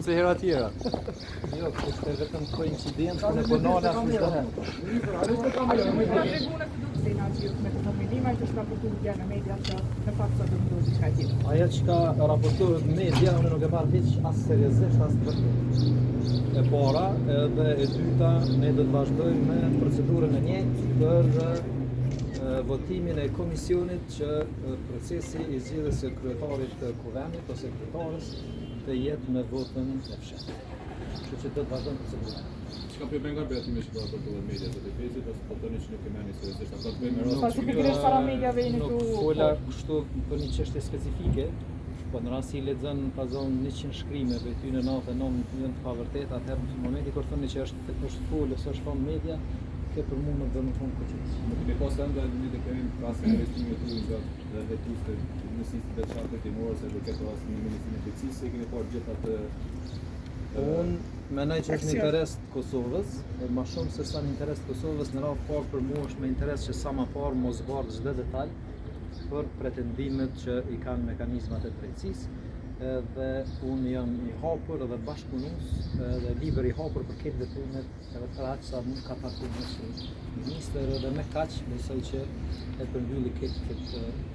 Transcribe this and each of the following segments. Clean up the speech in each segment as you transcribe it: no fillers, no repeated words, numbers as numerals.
shumë se hera tjera. Jo, është vetëm koincident në banale ashtu të Tribunët të duksin aty me të nominima që raportuar janë në media që në fakt sa do të ndodhi diçka tjetër. Ajo që ka raportuar në media, unë nuk e marr hiç as seriozisht as të vërtetë. E para edhe e dyta, ne do të vazhdojmë me procedurën e njëjtë për votimin e komisionit që procesi i zgjedhjes së kryetarit të kuvendit ose kryetarës të jetë me votën e fshehtë. Kështu që do të vazhdojmë procedurën. Çka po bën gabim që do të bëhet media të defezit ose po tani që nuk kemi seriozisht ato të bëjmë rreth. Pasi pikërisht para mediave jeni Nuk këtu. fola kështu për një çështje specifike, po në rast se i lexon pazon 100 shkrime për ty në natë janë të pavërtet, atëherë në momentin kur thoni që është fol ose është fam media, ke për mua më bën më fund këtë. Nuk kemi pasur ende një të kemi pas investimit të tyre dhe vetusë në sistem të çartë timore se do të ketë as një ministri të cilësisë kemi parë gjithë atë. Unë mendoj që është në interes të Kosovës, më shumë se sa në interes të Kosovës, në radhë parë për mua është me interes që sa më parë mos bardh çdo detaj për pretendimet që i kanë mekanizmat e drejtësisë. Dhe unë jam i hapur edhe bashkëpunues dhe liber i hapur për këtë veprimet edhe për aq sa mund ka parkuar si ministër edhe me kaq besoj që e përmbylli këtë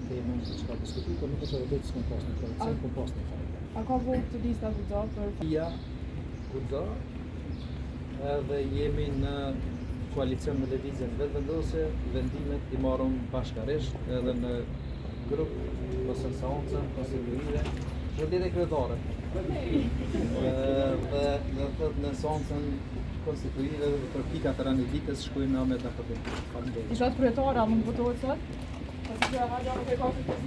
temën që ka diskutuar, por nuk është vërtet se kompost në proces, kompost në fakt. A ka votë lista Guxha për Ja, Guxha, edhe jemi në koalicion me lëvizjen vetëvendose, vendimet i marrëm bashkarisht edhe në grup ose në seancën ose lëvizje. Zhvilljet e kryetare. Dhe në seancën konstitutive për pikat e ditës shkojmë me ata për të. Ishat kryetara mund votohet sot? Pasi që haja nuk e ka këtë